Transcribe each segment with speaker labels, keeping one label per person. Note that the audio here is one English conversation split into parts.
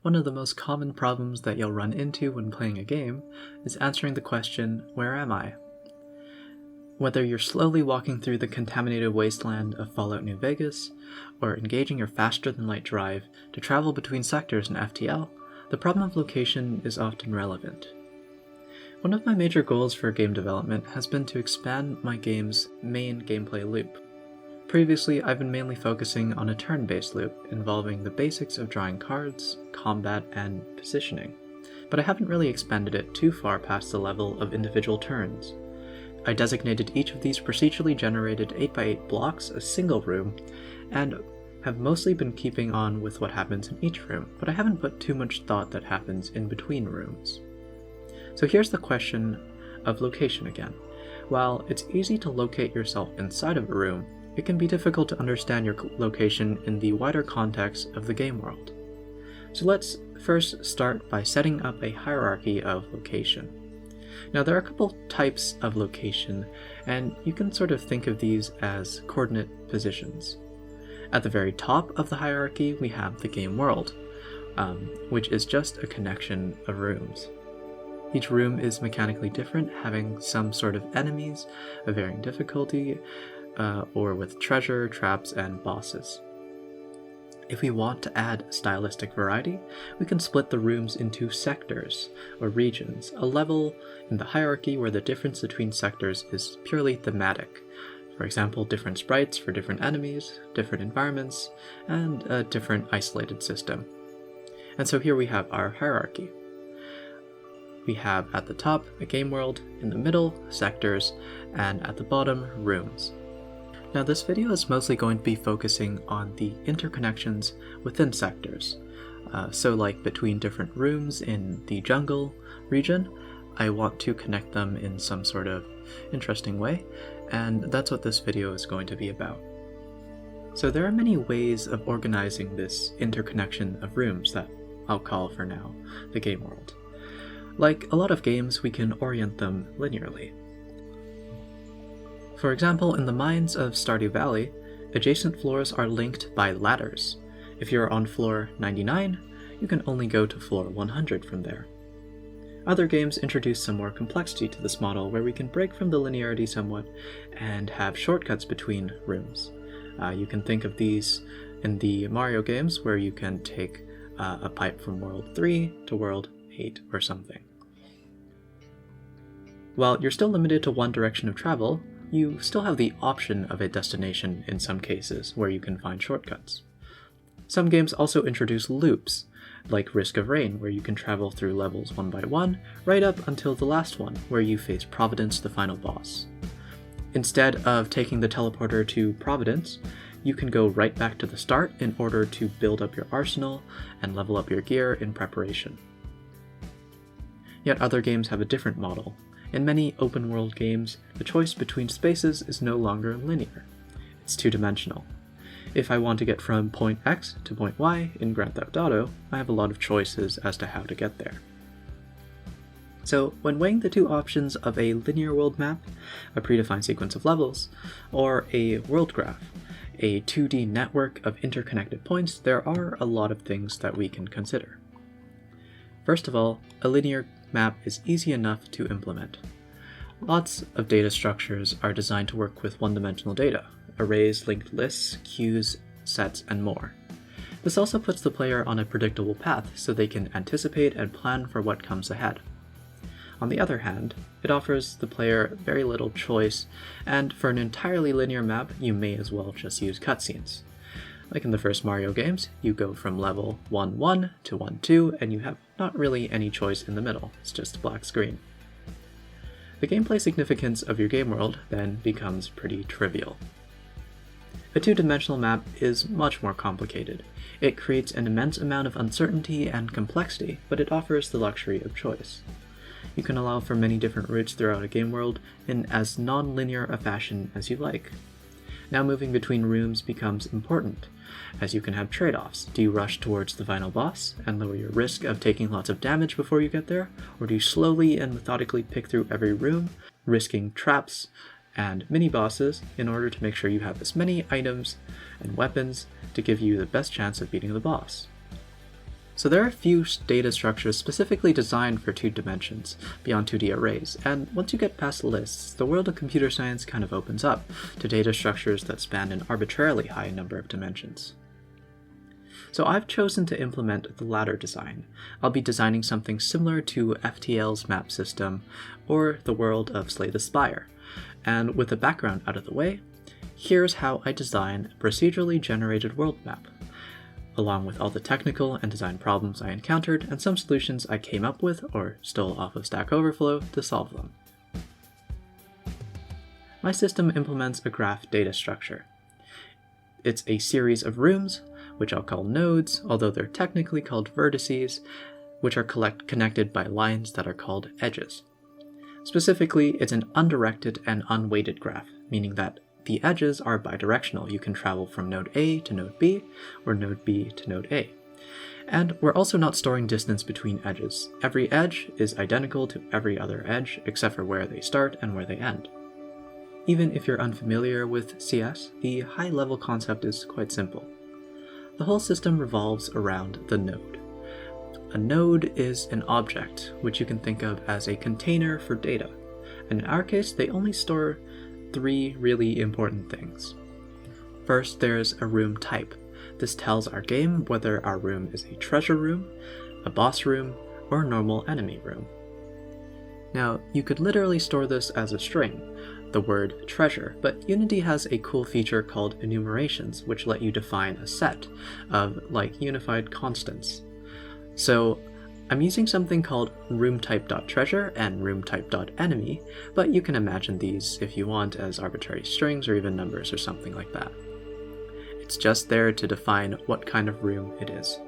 Speaker 1: One of the most common problems that you'll run into when playing a game is answering the question, where am I? Whether you're slowly walking through the contaminated wasteland of Fallout New Vegas, or engaging your faster-than-light drive to travel between sectors in FTL, the problem of location is often relevant. One of my major goals for game development has been to expand my game's main gameplay loop. Previously, I've been mainly focusing on a turn-based loop involving the basics of drawing cards, combat, and positioning, but I haven't really expanded it too far past the level of individual turns. I designated each of these procedurally generated 8x8 blocks a single room, and have mostly been keeping on with what happens in each room, but I haven't put too much thought that happens in between rooms. So here's the question of location again. While it's easy to locate yourself inside of a room, it can be difficult to understand your location in the wider context of the game world. So let's first start by setting up a hierarchy of location. Now there are a couple types of location, and you can sort of think of these as coordinate positions. At the very top of the hierarchy we have the game world, which is just a connection of rooms. Each room is mechanically different, having some sort of enemies of varying difficulty, or with treasure, traps, and bosses. If we want to add stylistic variety, we can split the rooms into sectors, or regions, a level in the hierarchy where the difference between sectors is purely thematic. For example, different sprites for different enemies, different environments, and a different isolated system. And so here we have our hierarchy. We have at the top a game world, in the middle sectors, and at the bottom rooms. Now this video is mostly going to be focusing on the interconnections within sectors. So like between different rooms in the jungle region, I want to connect them in some sort of interesting way, and that's what this video is going to be about. So there are many ways of organizing this interconnection of rooms that I'll call for now the game world. Like a lot of games, we can orient them linearly. For example, in the mines of Stardew Valley, adjacent floors are linked by ladders. If you're on floor 99, you can only go to floor 100 from there. Other games introduce some more complexity to this model where we can break from the linearity somewhat and have shortcuts between rooms. You can think of these in the Mario games where you can take a pipe from world 3 to world 8 or something. While you're still limited to one direction of travel, you still have the option of a destination in some cases where you can find shortcuts. Some games also introduce loops, like Risk of Rain, where you can travel through levels one by one, right up until the last one, where you face Providence, the final boss. Instead of taking the teleporter to Providence, you can go right back to the start in order to build up your arsenal and level up your gear in preparation. Yet other games have a different model. In many open-world games, the choice between spaces is no longer linear. It's two-dimensional. If I want to get from point X to point Y in Grand Theft Auto, I have a lot of choices as to how to get there. So, when weighing the two options of a linear world map, a predefined sequence of levels, or a world graph, a 2D network of interconnected points, there are a lot of things that we can consider. First of all, a linear map is easy enough to implement. Lots of data structures are designed to work with one-dimensional data, arrays, linked lists, queues, sets, and more. This also puts the player on a predictable path so they can anticipate and plan for what comes ahead. On the other hand, it offers the player very little choice, and for an entirely linear map, you may as well just use cutscenes. Like in the first Mario games, you go from level 1-1 to 1-2, and you have not really any choice in the middle, it's just a black screen. The gameplay significance of your game world then becomes pretty trivial. A two-dimensional map is much more complicated. It creates an immense amount of uncertainty and complexity, but it offers the luxury of choice. You can allow for many different routes throughout a game world in as non-linear a fashion as you like. Now moving between rooms becomes important, as you can have trade-offs. Do you rush towards the final boss and lower your risk of taking lots of damage before you get there, or do you slowly and methodically pick through every room, risking traps and mini-bosses in order to make sure you have as many items and weapons to give you the best chance of beating the boss? So there are a few data structures specifically designed for 2 dimensions, beyond 2D arrays, and once you get past lists, the world of computer science kind of opens up to data structures that span an arbitrarily high number of dimensions. So I've chosen to implement the latter design. I'll be designing something similar to FTL's map system, or the world of Slay the Spire. And with the background out of the way, here's how I design a procedurally generated world map, along with all the technical and design problems I encountered and some solutions I came up with or stole off of Stack Overflow to solve them. My system implements a graph data structure. It's a series of rooms, which I'll call nodes, although they're technically called vertices, which are connected by lines that are called edges. Specifically, it's an undirected and unweighted graph, meaning that the edges are bidirectional. You can travel from node A to node B, or node B to node A. And we're also not storing distance between edges. Every edge is identical to every other edge, except for where they start and where they end. Even if you're unfamiliar with CS, the high-level concept is quite simple. The whole system revolves around the node. A node is an object, which you can think of as a container for data. And in our case, they only store 3 really important things. First, there's a room type. This tells our game whether our room is a treasure room, a boss room, or a normal enemy room. Now, you could literally store this as a string, the word treasure, but Unity has a cool feature called enumerations, which let you define a set of, like, unified constants. So I'm using something called roomtype.treasure and roomtype.enemy, but you can imagine these, if you want, as arbitrary strings or even numbers or something like that. It's just there to define what kind of room it is.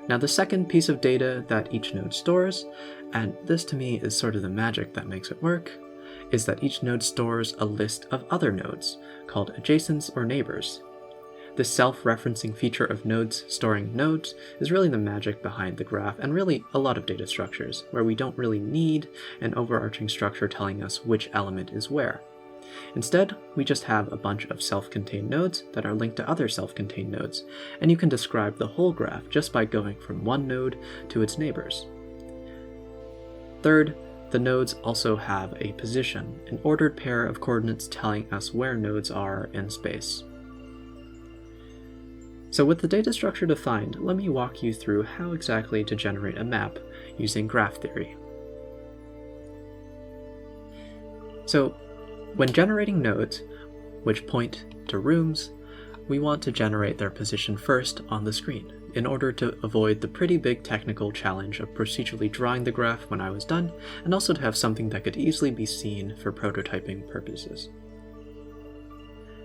Speaker 1: Now the second piece of data that each node stores, and this to me is sort of the magic that makes it work, is that each node stores a list of other nodes, called adjacents or neighbors. This self-referencing feature of nodes storing nodes is really the magic behind the graph, and really a lot of data structures, where we don't really need an overarching structure telling us which element is where. Instead, we just have a bunch of self-contained nodes that are linked to other self-contained nodes, and you can describe the whole graph just by going from one node to its neighbors. Third, the nodes also have a position, an ordered pair of coordinates telling us where nodes are in space. So with the data structure defined, let me walk you through how exactly to generate a map using graph theory. So when generating nodes, which point to rooms, we want to generate their position first on the screen, in order to avoid the pretty big technical challenge of procedurally drawing the graph when I was done, and also to have something that could easily be seen for prototyping purposes.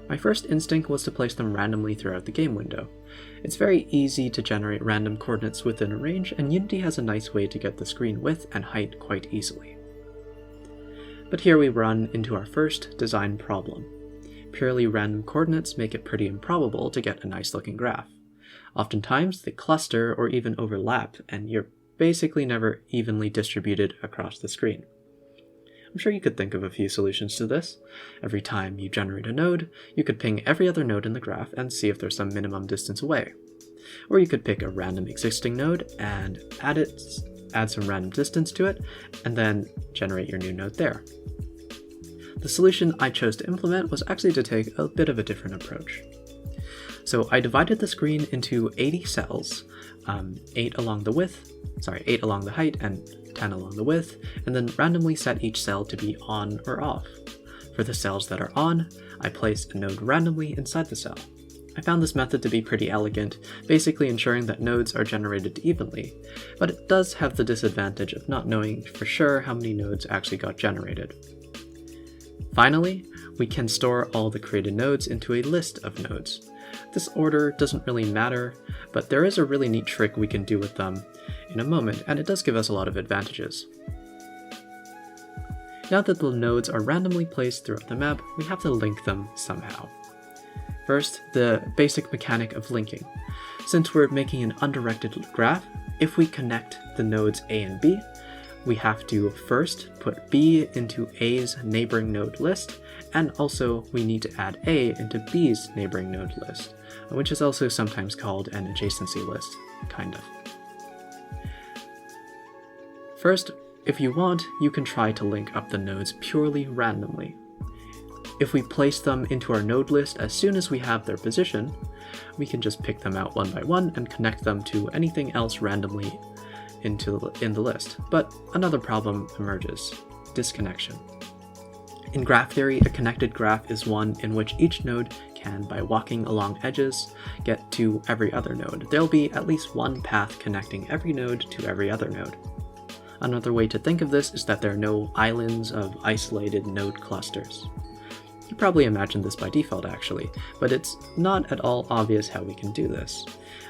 Speaker 1: My first instinct was to place them randomly throughout the game window. It's very easy to generate random coordinates within a range, and Unity has a nice way to get the screen width and height quite easily. But here we run into our first design problem. Purely random coordinates make it pretty improbable to get a nice looking graph. Oftentimes they cluster or even overlap, and you're basically never evenly distributed across the screen. I'm sure you could think of a few solutions to this. Every time you generate a node, you could ping every other node in the graph and see if there's some minimum distance away. Or you could pick a random existing node and add some random distance to it, and then generate your new node there. The solution I chose to implement was actually to take a bit of a different approach. So I divided the screen into 80 cells, 8 along the height and 10 along the width, and then randomly set each cell to be on or off. For the cells that are on, I place a node randomly inside the cell. I found this method to be pretty elegant, basically ensuring that nodes are generated evenly, but it does have the disadvantage of not knowing for sure how many nodes actually got generated. Finally, we can store all the created nodes into a list of nodes. This order doesn't really matter, but there is a really neat trick we can do with them in a moment, and it does give us a lot of advantages. Now that the nodes are randomly placed throughout the map, we have to link them somehow. First, the basic mechanic of linking. Since we're making an undirected graph, if we connect the nodes A and B, we have to first put B into A's neighboring node list, and also we need to add A into B's neighboring node list, which is also sometimes called an adjacency list, kind of. First, if you want, you can try to link up the nodes purely randomly. If we place them into our node list as soon as we have their position, we can just pick them out one by one and connect them to anything else randomly in the list. But another problem emerges: disconnection. In graph theory, a connected graph is one in which each node can, by walking along edges, get to every other node. There'll be at least one path connecting every node to every other node. Another way to think of this is that there are no islands of isolated node clusters. You probably imagined this by default actually, but it's not at all obvious how we can do this.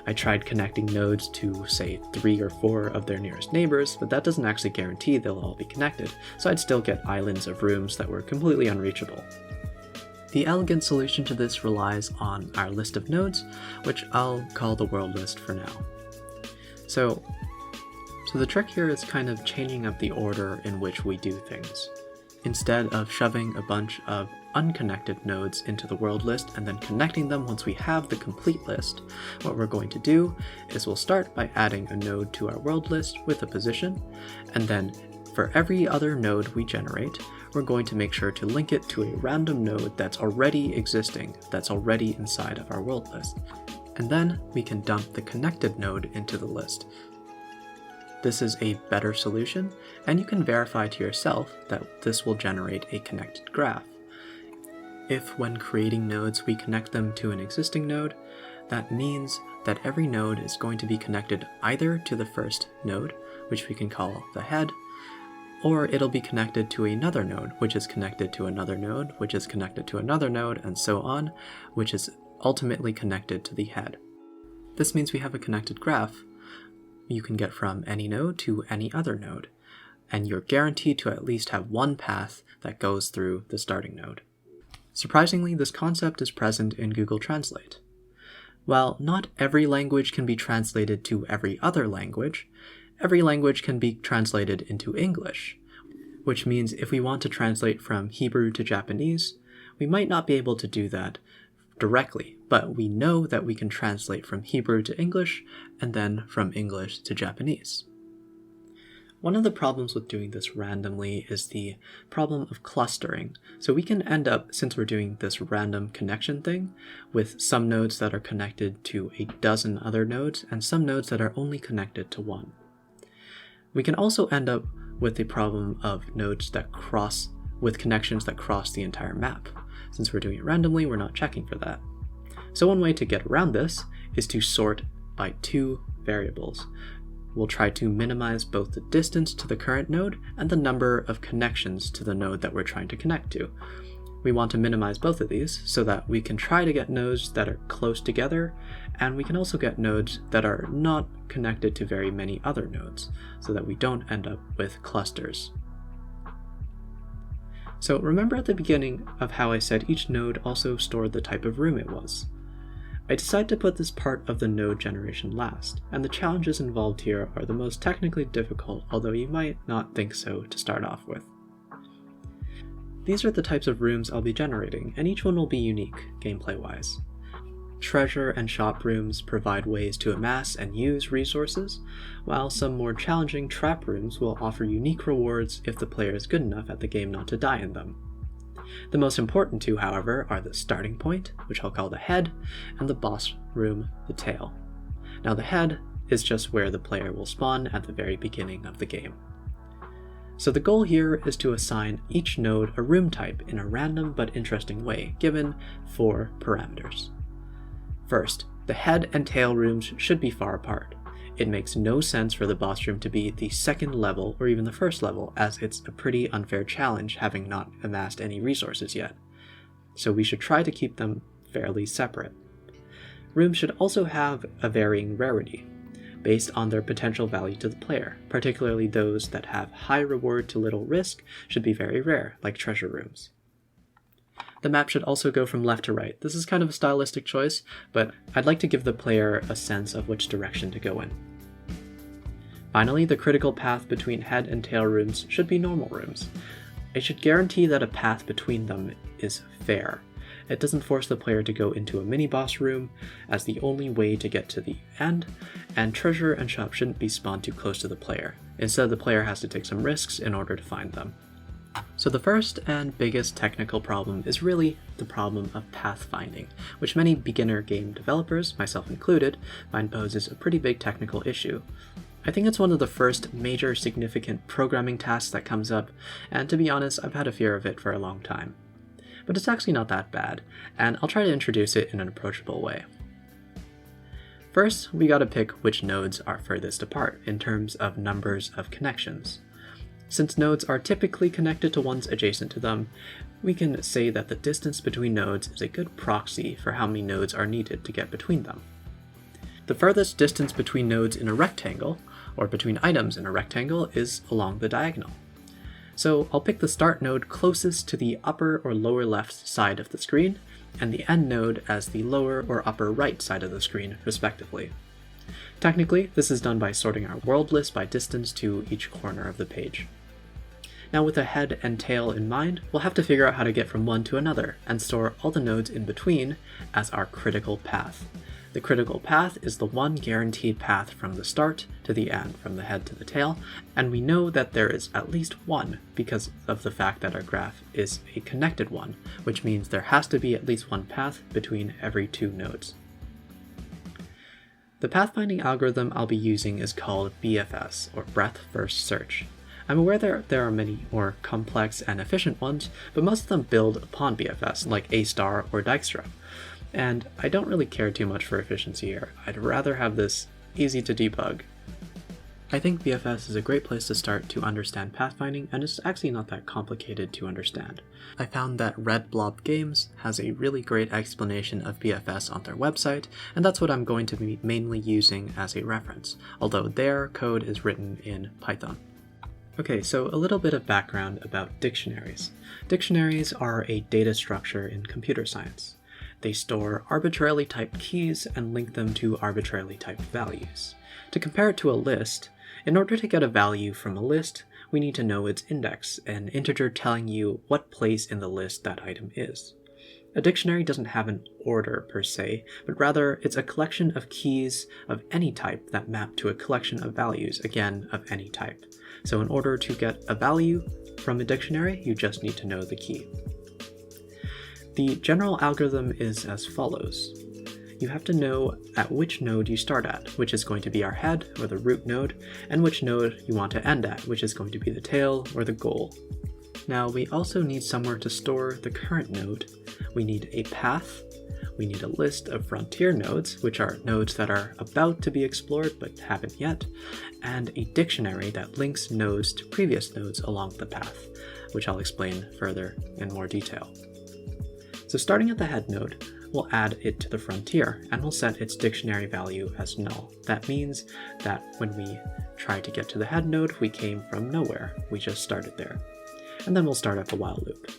Speaker 1: I tried connecting nodes to, say, 3 or 4 of their nearest neighbors, but that doesn't actually guarantee they'll all be connected, so I'd still get islands of rooms that were completely unreachable. The elegant solution to this relies on our list of nodes, which I'll call the world list for now. So the trick here is kind of changing up the order in which we do things. Instead of shoving a bunch of unconnected nodes into the world list and then connecting them once we have the complete list, what we're going to do is we'll start by adding a node to our world list with a position, and then for every other node we generate, we're going to make sure to link it to a random node that's already existing, that's already inside of our world list. And then we can dump the connected node into the list. This is a better solution, and you can verify to yourself that this will generate a connected graph. If when creating nodes we connect them to an existing node, that means that every node is going to be connected either to the first node, which we can call the head, or it'll be connected to another node, which is connected to another node, which is connected to another node, and so on, which is ultimately connected to the head. This means we have a connected graph you can get from any node to any other node, and you're guaranteed to at least have one path that goes through the starting node. Surprisingly, this concept is present in Google Translate. While not every language can be translated to every other language, every language can be translated into English, which means if we want to translate from Hebrew to Japanese, we might not be able to do that directly, but we know that we can translate from Hebrew to English and then from English to Japanese. One of the problems with doing this randomly is the problem of clustering. So we can end up, since we're doing this random connection thing, with some nodes that are connected to a dozen other nodes and some nodes that are only connected to one. We can also end up with the problem of nodes that with connections that cross the entire map. Since we're doing it randomly, we're not checking for that. So one way to get around this is to sort by 2 variables. We'll try to minimize both the distance to the current node and the number of connections to the node that we're trying to connect to. We want to minimize both of these so that we can try to get nodes that are close together, and we can also get nodes that are not connected to very many other nodes, so that we don't end up with clusters. So remember at the beginning of how I said each node also stored the type of room it was. I decided to put this part of the node generation last, and the challenges involved here are the most technically difficult, although you might not think so to start off with. These are the types of rooms I'll be generating, and each one will be unique, gameplay-wise. Treasure and shop rooms provide ways to amass and use resources, while some more challenging trap rooms will offer unique rewards if the player is good enough at the game not to die in them. The most important 2, however, are the starting point, which I'll call the head, and the boss room, the tail. Now the head is just where the player will spawn at the very beginning of the game. So the goal here is to assign each node a room type in a random but interesting way, given 4 parameters. First, the head and tail rooms should be far apart. It makes no sense for the boss room to be the second level or even the first level, as it's a pretty unfair challenge having not amassed any resources yet. So we should try to keep them fairly separate. Rooms should also have a varying rarity, based on their potential value to the player. Particularly those that have high reward to little risk should be very rare, like treasure rooms. The map should also go from left to right. This is kind of a stylistic choice, but I'd like to give the player a sense of which direction to go in. Finally, the critical path between head and tail rooms should be normal rooms. I should guarantee that a path between them is fair, It doesn't force the player to go into a mini-boss room as the only way to get to the end, and treasure and shop shouldn't be spawned too close to the player. Instead, the player has to take some risks in order to find them. So the first and biggest technical problem is really the problem of pathfinding, which many beginner game developers, myself included, find poses a pretty big technical issue. I think it's one of the first major significant programming tasks that comes up, and to be honest, I've had a fear of it for a long time. But it's actually not that bad, and I'll try to introduce it in an approachable way. First, we gotta pick which nodes are furthest apart in terms of numbers of connections. Since nodes are typically connected to ones adjacent to them, we can say that the distance between nodes is a good proxy for how many nodes are needed to get between them. The furthest distance between nodes in a rectangle, or between items in a rectangle, is along the diagonal. So I'll pick the start node closest to the upper or lower left side of the screen, and the end node as the lower or upper right side of the screen, respectively. Technically, this is done by sorting our world list by distance to each corner of the page. Now with a head and tail in mind, we'll have to figure out how to get from one to another, and store all the nodes in between as our critical path. The critical path is the one guaranteed path from the start to the end, from the head to the tail, and we know that there is at least one because of the fact that our graph is a connected one, which means there has to be at least one path between every two nodes. The pathfinding algorithm I'll be using is called BFS, or Breadth First Search. I'm aware there are many more complex and efficient ones, but most of them build upon BFS, like A-star or Dijkstra. And I don't really care too much for efficiency here. I'd rather have this easy to debug. I think BFS is a great place to start to understand pathfinding, and it's actually not that complicated to understand. I found that Red Blob Games has a really great explanation of BFS on their website, and that's what I'm going to be mainly using as a reference, although their code is written in Python. Okay, so a little bit of background about dictionaries. Dictionaries are a data structure in computer science. They store arbitrarily typed keys and link them to arbitrarily typed values. To compare it to a list, in order to get a value from a list, we need to know its index, an integer telling you what place in the list that item is. A dictionary doesn't have an order per se, but rather it's a collection of keys of any type that map to a collection of values, again, of any type. So in order to get a value from a dictionary, you just need to know the key. The general algorithm is as follows. You have to know at which node you start at, which is going to be our head, or the root node, and which node you want to end at, which is going to be the tail, or the goal. Now, we also need somewhere to store the current node. We need a path, we need a list of frontier nodes, which are nodes that are about to be explored but haven't yet, and a dictionary that links nodes to previous nodes along the path, which I'll explain further in more detail. So starting at the head node, we'll add it to the frontier, and we'll set its dictionary value as null. That means that when we try to get to the head node, we came from nowhere. We just started there. And then we'll start up a while loop.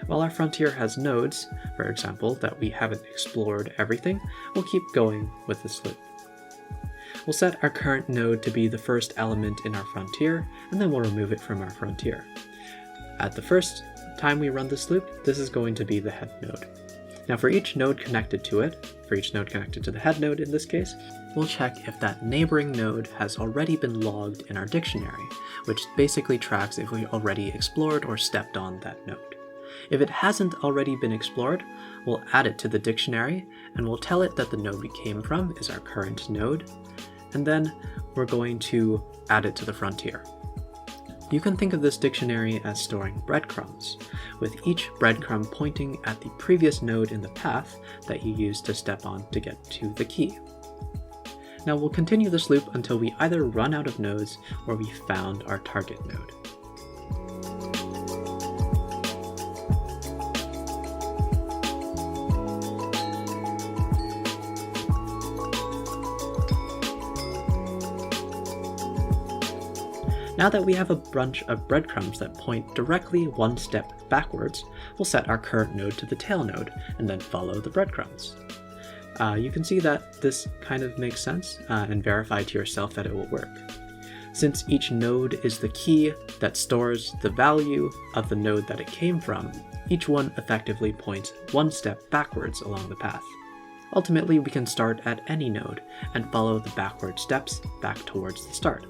Speaker 1: While our frontier has nodes, for example, that we haven't explored everything, we'll keep going with this loop. We'll set our current node to be the first element in our frontier, and then we'll remove it from our frontier. At the first time we run this loop, this is going to be the head node. Now for each node connected to it, for each node connected to the head node in this case, we'll check if that neighboring node has already been logged in our dictionary, which basically tracks if we already explored or stepped on that node. If it hasn't already been explored, we'll add it to the dictionary, and we'll tell it that the node we came from is our current node, and then we're going to add it to the frontier. You can think of this dictionary as storing breadcrumbs, with each breadcrumb pointing at the previous node in the path that you used to step on to get to the key. Now we'll continue this loop until we either run out of nodes or we found our target node. Now that we have a bunch of breadcrumbs that point directly one step backwards, we'll set our current node to the tail node and then follow the breadcrumbs. You can see that this kind of makes sense and verify to yourself that it will work. Since each node is the key that stores the value of the node that it came from, each one effectively points one step backwards along the path. Ultimately, we can start at any node and follow the backward steps back towards the start,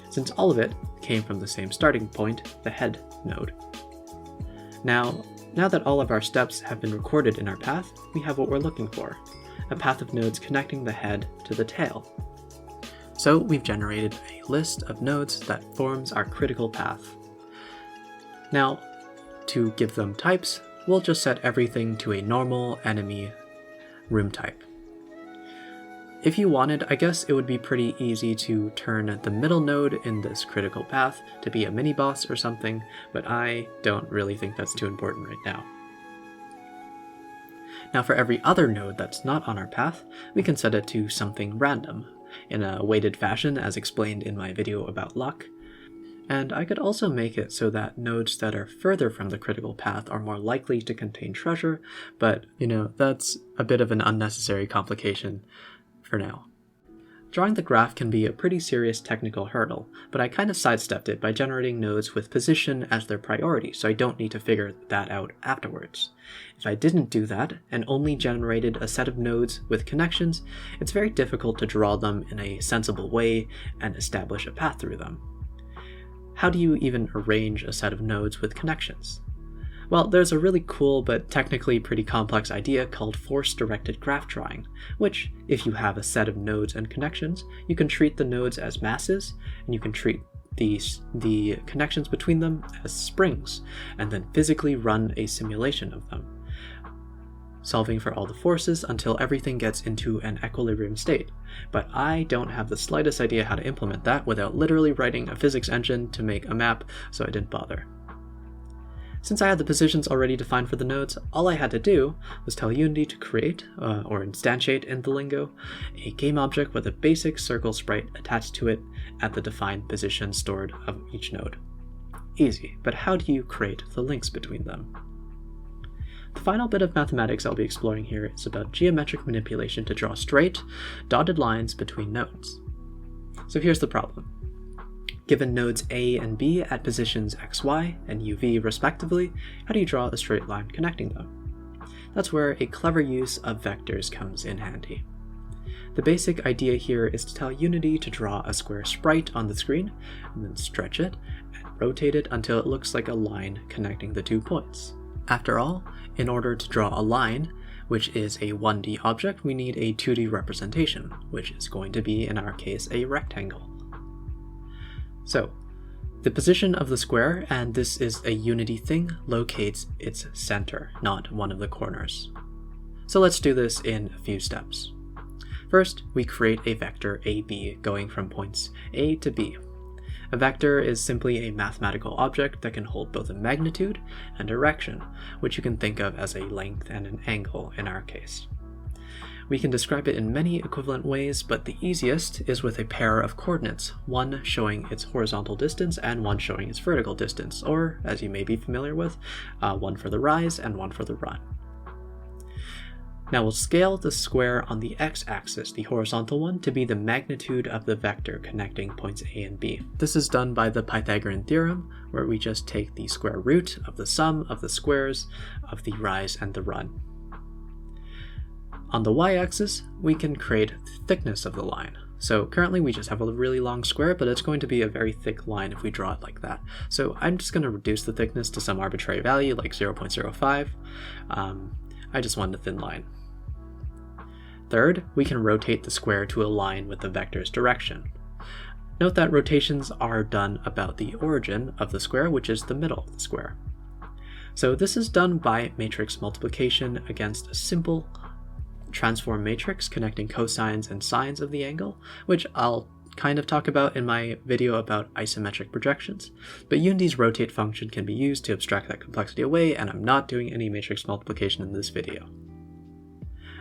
Speaker 1: since all of it came from the same starting point, the head node. Now that all of our steps have been recorded in our path, we have what we're looking for, a path of nodes connecting the head to the tail. So we've generated a list of nodes that forms our critical path. Now, to give them types, we'll just set everything to a normal enemy room type. If you wanted, I guess it would be pretty easy to turn the middle node in this critical path to be a mini-boss or something, but I don't really think that's too important right now. Now for every other node that's not on our path, we can set it to something random, in a weighted fashion as explained in my video about luck. And I could also make it so that nodes that are further from the critical path are more likely to contain treasure, but that's a bit of an unnecessary complication for now. Drawing the graph can be a pretty serious technical hurdle, but I kind of sidestepped it by generating nodes with position as their priority, so I don't need to figure that out afterwards. If I didn't do that, and only generated a set of nodes with connections, it's very difficult to draw them in a sensible way and establish a path through them. How do you even arrange a set of nodes with connections? Well, there's a really cool but technically pretty complex idea called force-directed graph drawing, which, if you have a set of nodes and connections, you can treat the nodes as masses, and you can treat the connections between them as springs, and then physically run a simulation of them, solving for all the forces until everything gets into an equilibrium state. But I don't have the slightest idea how to implement that without literally writing a physics engine to make a map, so I didn't bother. Since I had the positions already defined for the nodes, all I had to do was tell Unity to create, or instantiate in the lingo, a game object with a basic circle sprite attached to it at the defined position stored of each node. Easy, but how do you create the links between them? The final bit of mathematics I'll be exploring here is about geometric manipulation to draw straight, dotted lines between nodes. So here's the problem. Given nodes A and B at positions XY and UV respectively, how do you draw a straight line connecting them? That's where a clever use of vectors comes in handy. The basic idea here is to tell Unity to draw a square sprite on the screen, and then stretch it and rotate it until it looks like a line connecting the 2 points. After all, in order to draw a line, which is a 1D object, we need a 2D representation, which is going to be, in our case, a rectangle. So, the position of the square, and this is a Unity thing, locates its center, not one of the corners. So let's do this in a few steps. First, we create a vector AB going from points A to B. A vector is simply a mathematical object that can hold both a magnitude and direction, which you can think of as a length and an angle in our case. We can describe it in many equivalent ways, but the easiest is with a pair of coordinates, one showing its horizontal distance and one showing its vertical distance, or, as you may be familiar with, one for the rise and one for the run. Now we'll scale the square on the x-axis, the horizontal one, to be the magnitude of the vector connecting points A and B. This is done by the Pythagorean theorem, where we just take the square root of the sum of the squares of the rise and the run. On the y-axis, we can create the thickness of the line. So currently we just have a really long square, but it's going to be a very thick line if we draw it like that. So I'm just going to reduce the thickness to some arbitrary value, like 0.05. I just want a thin line. Third, we can rotate the square to align with the vector's direction. Note that rotations are done about the origin of the square, which is the middle of the square. So this is done by matrix multiplication against a simple transform matrix connecting cosines and sines of the angle, which I'll kind of talk about in my video about isometric projections, but Unity's rotate function can be used to abstract that complexity away, and I'm not doing any matrix multiplication in this video.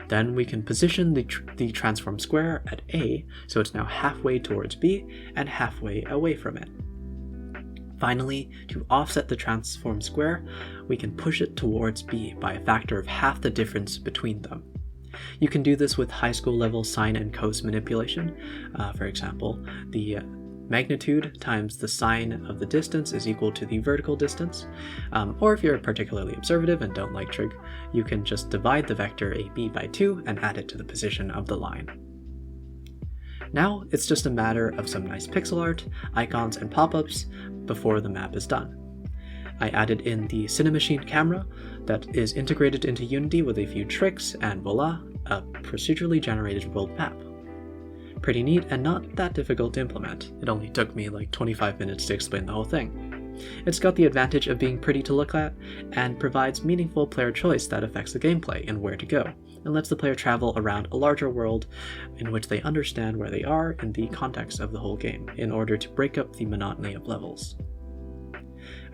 Speaker 1: Then we can position the transform square at A, so it's now halfway towards B and halfway away from it. Finally, to offset the transform square, we can push it towards B by a factor of half the difference between them. You can do this with high school level sine and cos manipulation. For example, the magnitude times the sine of the distance is equal to the vertical distance, or if you're particularly observative and don't like trig, you can just divide the vector AB by 2 and add it to the position of the line. Now it's just a matter of some nice pixel art, icons, and pop-ups before the map is done. I added in the Cinemachine camera that is integrated into Unity with a few tricks, and voila, a procedurally generated world map. Pretty neat and not that difficult to implement. It only took me like 25 minutes to explain the whole thing. It's got the advantage of being pretty to look at, and provides meaningful player choice that affects the gameplay and where to go, and lets the player travel around a larger world in which they understand where they are in the context of the whole game, in order to break up the monotony of levels.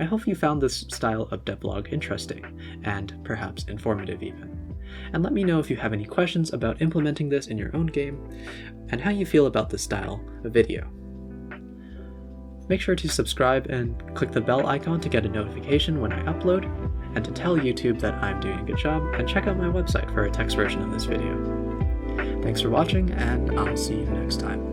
Speaker 1: I hope you found this style of devlog interesting, and perhaps informative even. And let me know if you have any questions about implementing this in your own game, and how you feel about this style of video. Make sure to subscribe and click the bell icon to get a notification when I upload, and to tell YouTube that I'm doing a good job, and check out my website for a text version of this video. Thanks for watching, and I'll see you next time.